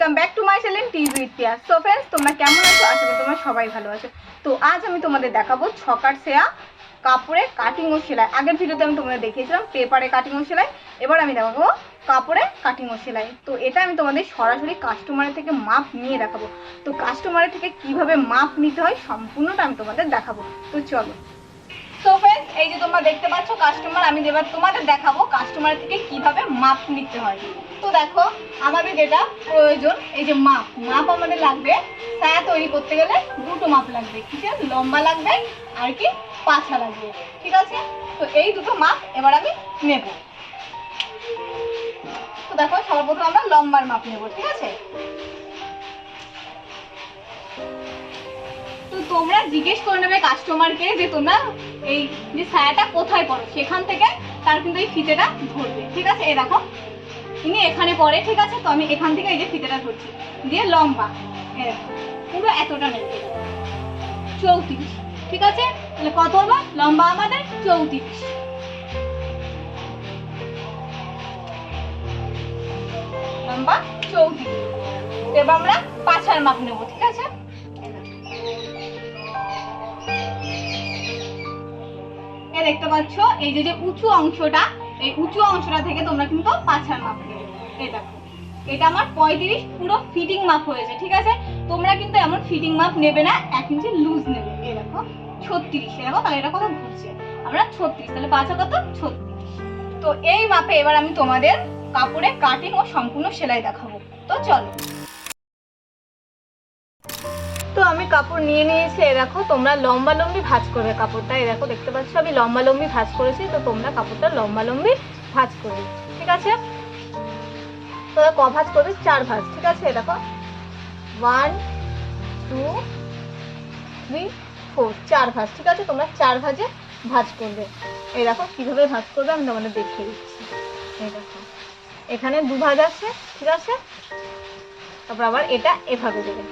Welcome back to my channel TV. So friends, তোমরা কেমন আছো? আশা করি তোমরা সবাই ভালো আছো। তো আজ আমি তোমাদের দেখাবো ছকার সেয়া কাপড়ে কাটিং ও সেলাই। আগের ভিডিওতে আমি তোমাদের দেখিয়েছিলাম পেপারে কাটিং ও সেলাই, এবার আমি দেখাবো কাপড়ে কাটিং ও সেলাই। তো এটা আমি তোমাদের সরাসরি কাস্টমারের থেকে মাপ নিয়ে দেখাবো। তো কাস্টমারের থেকে কিভাবে মাপ নিতে হয় সম্পূর্ণটা আমি তোমাদের দেখাবো। তো চলো। তো ফ্রেন্ডস, এই যে তোমরা দেখতে পাচ্ছ কাস্টমার, আমি এবার তোমাদের দেখাবো কাস্টমার থেকে কিভাবে মাপ নিতে হয়। তো দেখো, আমাদের যেটা প্রয়োজন, এই যে মাপ আমাদের লাগবে। সায়া তৈরি করতে গেলে দুটো মাপ লাগবে, কিসের? লম্বা লাগবে আর কি পাছা লাগবে, ঠিক আছে? তো এই দুটো মাপ এবার আমি নেব। তো দেখো, সবার প্রথমে আমরা লম্বার মাপ নেব, ঠিক আছে? তো তোমরা জিজ্ঞেস করে নেবে কাস্টমারকে যে তোমরা এই যে সায়াটা কোথায় পরো, সেখান থেকে তার কিন্তু এই ফিতেটা ধরবে, ঠিক আছে? এই দেখো, ইনি এখানে পরে, ঠিক আছে? তো আমি এখান থেকে এই যে ফিতেটা ধরছি, দিয়ে লম্বা পুরো এতটা নেব, 34, ঠিক আছে? তাহলে কত হলো লম্বা আমাদের? 34। লম্বা 34। এবার আমরা পাছার মাপ নেব, ঠিক আছে? দেখতে পাচ্ছ এই যে উঁচু অংশটা, এই উঁচু অংশটা থেকে তোমরা কিন্তু পাছার মাপ নেবে। এই দেখো, এটা আমার 35 পুরো ফিটিং মাপ হয়েছে, ঠিক আছে? তোমরা কিন্তু এমন ফিটিং মাপ নেবে না, 1 ইঞ্চি লুজ নেবে। এই দেখো 36, দেখো তাহলে এটা কত ঘুরছে, আমরা 36, তাহলে পাছা কত? 36। তো এই মাপে এবার আমি তোমাদের কাপড়ে কাটিং ও সম্পূর্ণ সেলাই দেখাবো। তো চলো। তো আমি কাপড় নিয়ে নিয়েছি। দেখো, তোমরা লম্বা লম্বি ভাঁজ করবে কাপড়টা। এই দেখো, দেখতে পাচ্ছ আমি লম্বা লম্বি ভাঁজ করেছি। তো তোমরা কাপড়টা লম্বা লম্বি ভাঁজ করবে, ঠিক আছে? তো ক ভাঁজ করবে? 4 ভাঁজ, ঠিক আছে? দেখো 1 2 3 4, 4 ভাঁজ, ঠিক আছে? তোমরা 4 ভাঁজে ভাঁজ করবে। এই দেখো কিভাবে ভাঁজ করবে আমি তোমাদের দেখিয়ে দিচ্ছি। এই দেখো, এখানে 2 ভাঁজ আছে, ঠিক আছে? তারপর আবার এটা এভাবে দেবে,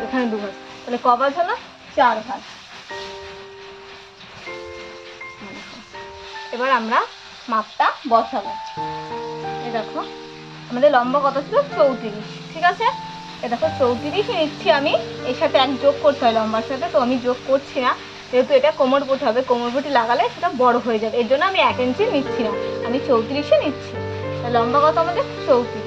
এখানে 2 ভাঁজ, তাহলে ক ভাঁজ হলো? 4 ভাঁজ। এবার আমরা মাপটা বসাবো। এই দেখো, আমাদের লম্বা কত ছিল? 34, ঠিক আছে? এই দেখো 34 নিচ্ছি আমি। এর সাথে 1 যোগ করতে হয় লম্বার সাথে, তো আমি যোগ করছি না, যেহেতু এটা কোমরপটি হবে। কোমরপটি লাগালে সেটা বড় হয়ে যাবে, এর জন্য আমি 1 ইঞ্চি নিচ্ছি না, আমি 34 নিচ্ছি। লম্বা কত আমাদের? 34।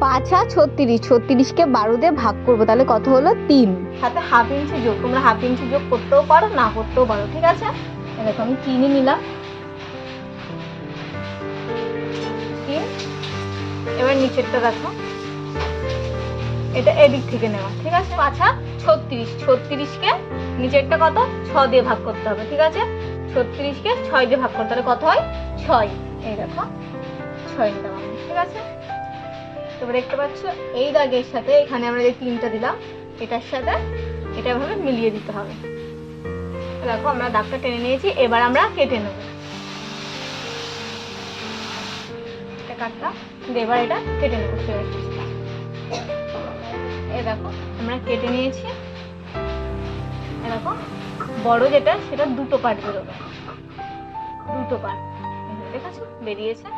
পাছা 36, 36কে 12 দিয়ে ভাগ করবো, তাহলে কত হলো? 3। সাথে হাফ ইঞ্চি যোগ, তোমরা হাফ ইঞ্চি যোগ করতেও পারো, না করতেও পারো, ঠিক আছে? দেখো আমি 3 নিলাম। এবার নিচেরটা দেখো, এটা এদিক থেকে নেওয়া, ঠিক আছে? পাছা 36, 36কে নিচেরটা কত? 6 দিয়ে ভাগ করতে হবে, ঠিক আছে? 36কে 6 দিয়ে ভাগ করতে হলে কত হয়? 6। এই দেখো 6 নিলাম আমি, ঠিক আছে? তোমরা দেখতে পাচ্ছ এই দাগের সাথে এখানে আমরা যে 3টা দিলাম, এটার সাথে এটা এভাবে মিলিয়ে দিতে হবে। দেখো আমরা দাগটা টেনে নিয়েছি, এবার আমরা কেটে নেব। এটা কাটলাম, এবার এটা কেটে নেব। এই দেখো আমরা কেটে নিয়েছি। এই দেখো বড় যেটা, সেটা 2টো পার্ট বেরোবে, 2টো পার্ট, দেখেছো বেরিয়েছে।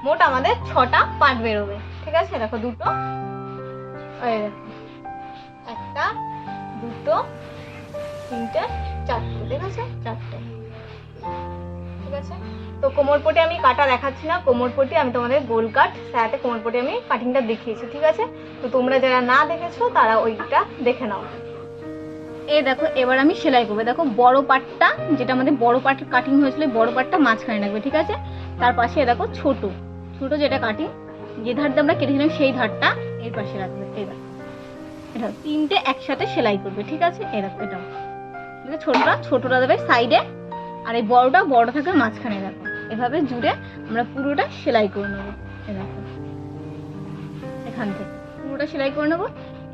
মোট আমাদের 6টা পার্ট বেরোবে, ঠিক আছে? দেখো 2টো, এই দেখো 1টা 2টো 3টে 4টে, দেখেছো? 4টে, ঠিক আছে? তো কোমরপটি আমি কাটা দেখাচ্ছি না, কোমরপটি আমি তোমাদের গোল কাট সাথে কোমরপটি আমি কাটিংটা দেখিয়েছি, ঠিক আছে? তো তোমরা যারা না দেখেছো তারা ওইটা দেখে নাও। এই দেখো, এবার আমি সেলাই করবো। দেখো বড় পার্টটা, যেটা আমাদের বড় পার্ট কাটিং হয়েছিল, বড় পার্টটা মাঝখানে রাখবে, ঠিক আছে? তার পাশে দেখো ছোট ছোট যেটা কাটিং, যে ধার দিয়ে আমরা কেটেছিলাম সেই ধারটা এর পাশে রাখবে। এই দেখো, এটা 3টে একসাথে সেলাই করবে, ঠিক আছে? এই দেখো, এটা ছোটটা দেবে সাইডে, আর এই বড় থাকবে মাঝখানে। দেখো এভাবে জুড়ে আমরা পুরোটা সেলাই করে নেবো। এই দেখো, এখান থেকে পুরোটা সেলাই করে নেবো।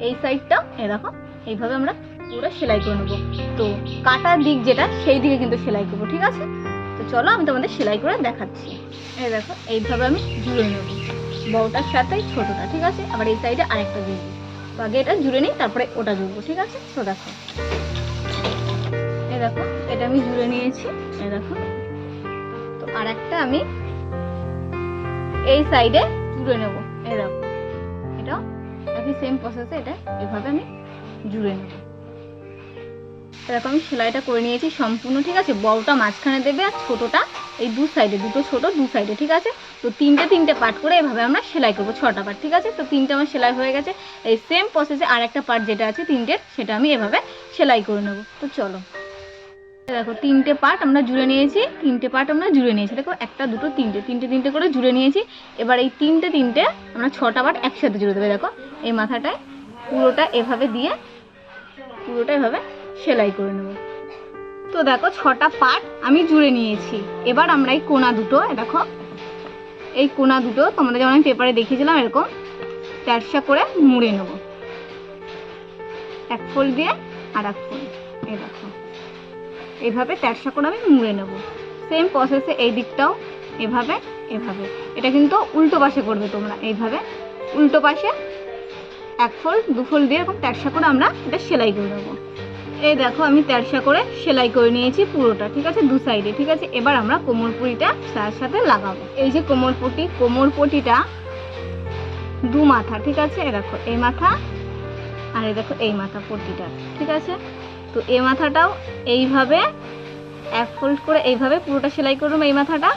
এই সাইডটা এই দেখো, এইভাবে আমরা পুরো সেলাই করে নেবো। তো কাটার দিক যেটা, সেই দিকে কিন্তু সেলাই করবো, ঠিক আছে? তো চলো আমি তোমাদের সেলাই করে দেখাচ্ছি। এই দেখো এইভাবে আমি জুড়ে নেবো বড়টার সাথে ছোটটা, ঠিক আছে? আবার এই সাইডে আরেকটা জুড়বো। তো আগে এটা জুড়ে নিই, তারপরে ওটা জুড়বো, ঠিক আছে? তো দেখো, এই দেখো এটা আমি জুড়ে নিয়েছি। এই দেখো, তো আর একটা আমি এই সাইডে জুড়ে নেব, এই দেখো এটা একই সেম প্রসেসে এটা এভাবে আমি জুড়ে নেব। এরকম আমি সেলাইটা করে নিয়েছি সম্পূর্ণ, ঠিক আছে। বড়টা মাঝখানে দেবে আর ছোটোটা এই দু সাইডে, দুটো ছোট দু সাইডে, ঠিক আছে। তো তিনটে পার্ট করে এভাবে আমরা সেলাই করবো, 6টা পার্ট, ঠিক আছে। তো 3টে আমার সেলাই হয়ে গেছে। এই সেম প্রসেসে আর একটা পার্ট যেটা আছে 3টের, সেটা আমি এভাবে সেলাই করে নেব। তো চলো দেখো 3টে পার্ট আমরা জুড়ে নিয়েছি, 3টে পার্ট আমরা জুড়ে নিয়েছি। দেখো 1 2 3টে করে জুড়ে নিয়েছি। এবার এই তিনটে আমরা 6টা পার্ট একসাথে জুড়ে দেবে। দেখো এই মাথাটায় পুরোটা এভাবে দিয়ে পুরোটা এভাবে সেলাই করে নেব। তো দেখো 6টা পার্ট আমি জুড়ে নিয়েছি। এবার আমরা এই কোনা দুটো, দেখো এই কোনা দুটো তোমাদের যেমন আমি পেপারে দেখিয়েছিলাম এরকম তেরসা করে মুড়ে নেব, এক ফোল্ড দিয়ে আর এক ফোল্ড, এই দেখো এইভাবে তেরসা করে আমি মুড়ে নেব। সেম প্রসেসে এই দিকটাও এভাবে এভাবে। এটা কিন্তু উল্টো পাশে করবে তোমরা, এইভাবে উল্টো পাশে এক ফোল্ড দু ফোল্ড দিয়ে এরকম তেরসা করে আমরা এটা সেলাই করে নেবো। এই দেখো আমি তেরসা করে সেলাই করে নিয়েছি পুরোটা, ঠিক আছে, দু সাইডে, ঠিক আছে। এবার আমরা কোমরপটিটা তার সাথে লাগাবো। এই যে কোমরপটিটা দু মাথা, ঠিক আছে। এই দেখো এই মাথা আর এই দেখো এই মাথা পটিটা, ঠিক আছে। তো এই মাথাটাও এইভাবে এক ফোল্ড করে এইভাবে পুরোটা সেলাই করবো এই মাথাটা।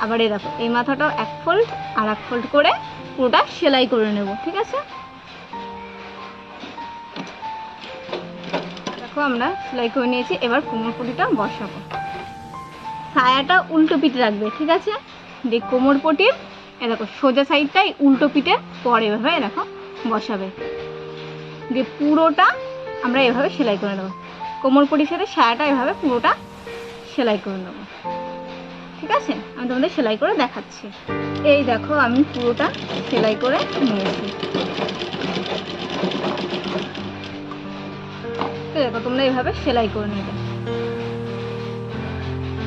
আবার এই দেখো এই মাথাটাও এক ফোল্ড আর এক ফোল্ড করে পুরোটা সেলাই করে নেব, ঠিক আছে। দেখো আমরা সেলাই করে নিয়েছি। এবার কোমরপটিটা বসাবো। সায়াটা উল্টো পিঠে রাখবে, ঠিক আছে। যে কোমরপটির এ দেখো সোজা সাইডটাই উল্টো পিঠে পরে এভাবে দেখো বসাবে, যে পুরোটা আমরা এভাবে সেলাই করে নেবো। কোমরপটির সাথে সায়াটা এভাবে পুরোটা সেলাই করে নেবো, ঠিক আছে। আমি তোমাদের সেলাই করে দেখাচ্ছি। এই দেখো আমি পুরোটা সেলাই করে নিয়েছি। দেখো তোমরা এইভাবে সেলাই করে নেবে।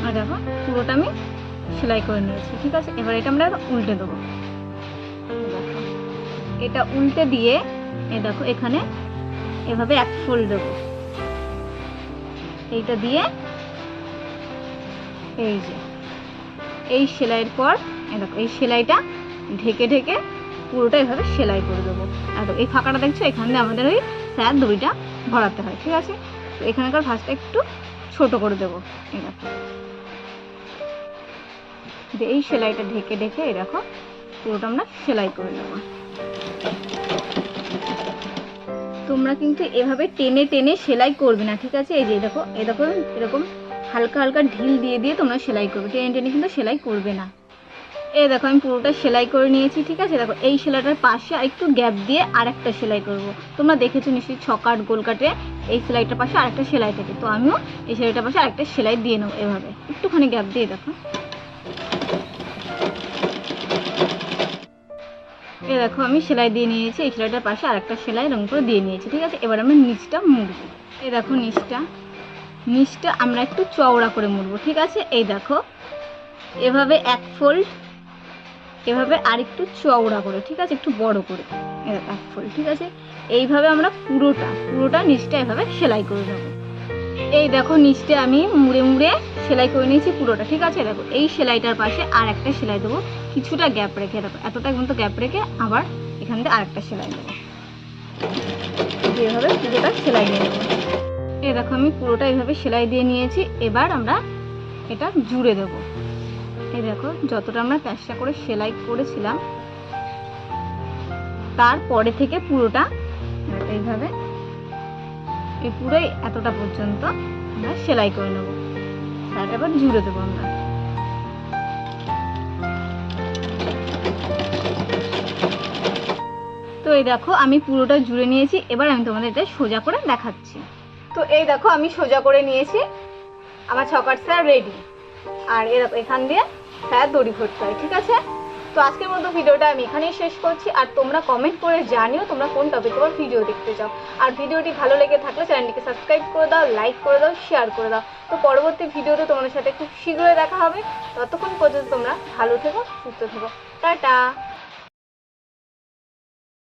আর দেখো পুরোটা আমি সেলাই করে নিয়েছি, ঠিক আছে। এবার এটা আমরা উল্টে দেবো। দেখো এটা উল্টে দিয়ে এই দেখো এখানে এভাবে এক ফোল্ড দেবো, এইটা দিয়ে এই যে এই সেলাইয়ের পর এই দেখো এই সেলাইটা ঢেকে পুরোটা এভাবে সেলাই করে দেবো। আর এই ফাঁকাটা দেখছো, এখানে আমাদের ওই স্যার দড়িটা ভরাতে হয়, ঠিক আছে। তো এখানকার ভাঁজটা একটু ছোট করে দেবো। এই দেখো এই সেলাইটা ঢেকে এই দেখো পুরোটা আমরা সেলাই করে নেব। তোমরা কিন্তু এভাবে টেনে সেলাই করবে না, ঠিক আছে। এই যে দেখো এরকম হালকা ঢিল দিয়ে তোমরা সেলাই করবে, টেনে কিন্তু সেলাই করবে না। এই দেখো আমি পুরোটা সেলাই করে নিয়েছি, ঠিক আছে। দেখো এই সেলাইটার পাশে আর একটু গ্যাপ দিয়ে আরেকটা সেলাই করব। তোমরা দেখেছো নিশ্চয়ই ছকাট গোল কাটে এই সেলাইটার পাশে আরেকটা সেলাই থাকে। তো আমিও এই সেলাইটার পাশে আরেকটা সেলাই দিয়ে নেবো, এভাবে একটুখানি গ্যাপ দিয়ে। দেখো এই দেখো আমি সেলাই দিয়ে নিয়েছি, এই সেলাইটার পাশে আরেকটা সেলাই রং করে দিয়ে নিয়েছি, ঠিক আছে। এবার আমরা নিচটা মুড়ব। এই দেখো নিচটা আমরা একটু চওড়া করে মুড়বো, ঠিক আছে। এই দেখো এভাবে এক ফোল্ড, এভাবে আর একটু চওড়া করে, ঠিক আছে, একটু বড় করে এক ফোল্ড, ঠিক আছে। এইভাবে আমরা পুরোটা নিচটা এভাবে সেলাই করে নেবো। এই দেখো নিচটা আমি মুড়ে সেলাই করে নিয়েছি পুরোটা, ঠিক আছে। দেখো এই সেলাইটার পাশে আর একটা সেলাই দেবো, কিছুটা গ্যাপ রেখে। দেখো এতটা কিন্তু গ্যাপ রেখে আবার এখান থেকে আরেকটা সেলাই দেবো, এইভাবে পুরোটা সেলাই দিয়ে নেবো। এই দেখো আমি পুরোটা এইভাবে সেলাই দিয়ে নিয়েছি। এবার আমরা এটা জুড়ে দেবো। এই দেখো যতটা আমরা চেষ্টা করে সেলাই করেছিলাম তারপরে থেকে পুরোটা এইভাবে এই পুরোই এতটা পর্যন্ত আমরা সেলাই করে নেব। তারপর এবার জুড়ে দেবো আমরা। তো এই দেখো আমি পুরোটা জুড়ে নিয়েছি। এবার আমি তোমাদের এটা সোজা করে দেখাচ্ছি। তো এই দেখো আমি সোজা করে নিয়েছি, আমার ছকাট স্যার রেডি। আর এখান দিয়ে স্যার দড়ি ভরতে হয়, ঠিক আছে। তো আজকের মতো ভিডিওটা আমি এখানেই শেষ করছি। আর তোমরা কমেন্ট করে জানিও তোমরা কোন টপিকের উপর ভিডিও দেখতে চাও। আর ভিডিওটি ভালো লেগে থাকলে চ্যানেলটিকে সাবস্ক্রাইব করে দাও, লাইক করে দাও, শেয়ার করে দাও। তো পরবর্তী ভিডিওতে তোমাদের সাথে খুব শীঘ্রই দেখা হবে। ততক্ষণ পর্যন্ত তোমরা ভালো থেকো, সুস্থ থেকো। টাটা।